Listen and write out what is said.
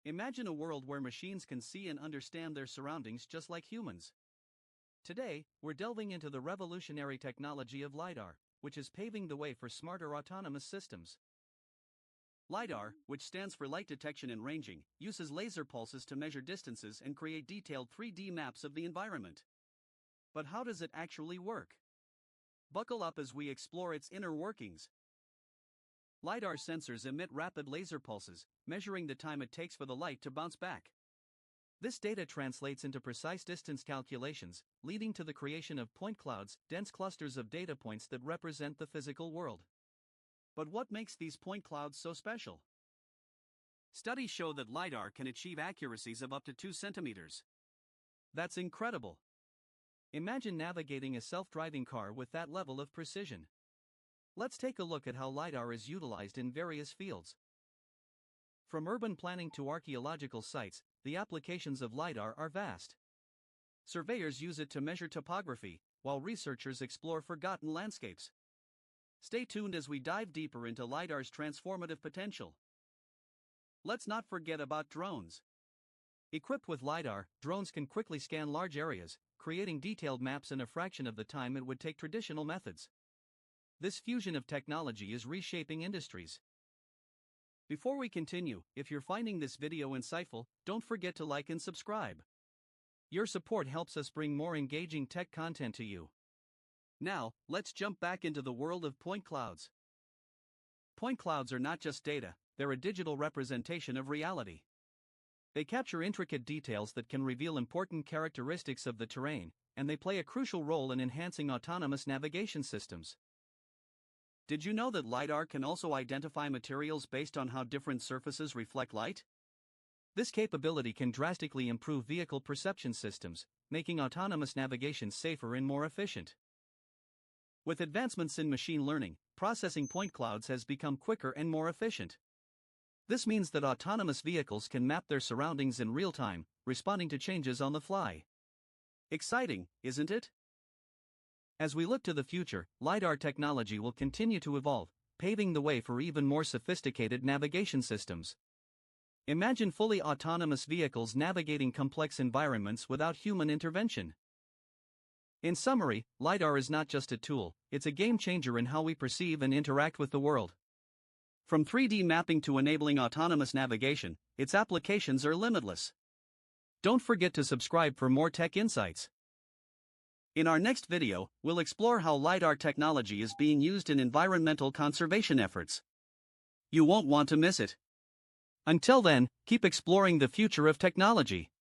Imagine a world where machines can see and understand their surroundings just like humans. Today, we're delving into the revolutionary technology of LiDAR, which is paving the way for smarter autonomous systems. LiDAR, which stands for light detection and ranging, uses laser pulses to measure distances and create detailed 3D maps of the environment. But how does it actually work? Buckle up as we explore its inner workings. LiDAR sensors emit rapid laser pulses, measuring the time it takes for the light to bounce back. This data translates into precise distance calculations, leading to the creation of point clouds, dense clusters of data points that represent the physical world. But what makes these point clouds so special? Studies show that LiDAR can achieve accuracies of up to 2 centimeters. That's incredible. Imagine navigating a self-driving car with that level of precision. Let's take a look at how LiDAR is utilized in various fields. From urban planning to archaeological sites, the applications of LiDAR are vast. Surveyors use it to measure topography, while researchers explore forgotten landscapes. Stay tuned as we dive deeper into LiDAR's transformative potential. Let's not forget about drones. Equipped with LiDAR, drones can quickly scan large areas, creating detailed maps in a fraction of the time it would take traditional methods. This fusion of technology is reshaping industries. Before we continue, if you're finding this video insightful, don't forget to like and subscribe. Your support helps us bring more engaging tech content to you. Now, let's jump back into the world of point clouds. Point clouds are not just data, they're a digital representation of reality. They capture intricate details that can reveal important characteristics of the terrain, and they play a crucial role in enhancing autonomous navigation systems. Did you know that LiDAR can also identify materials based on how different surfaces reflect light? This capability can drastically improve vehicle perception systems, making autonomous navigation safer and more efficient. With advancements in machine learning, processing point clouds has become quicker and more efficient. This means that autonomous vehicles can map their surroundings in real time, responding to changes on the fly. Exciting, isn't it? As we look to the future, LiDAR technology will continue to evolve, paving the way for even more sophisticated navigation systems. Imagine fully autonomous vehicles navigating complex environments without human intervention. In summary, LiDAR is not just a tool, it's a game changer in how we perceive and interact with the world. From 3D mapping to enabling autonomous navigation, its applications are limitless. Don't forget to subscribe for more tech insights. In our next video, we'll explore how LiDAR technology is being used in environmental conservation efforts. You won't want to miss it. Until then, keep exploring the future of technology.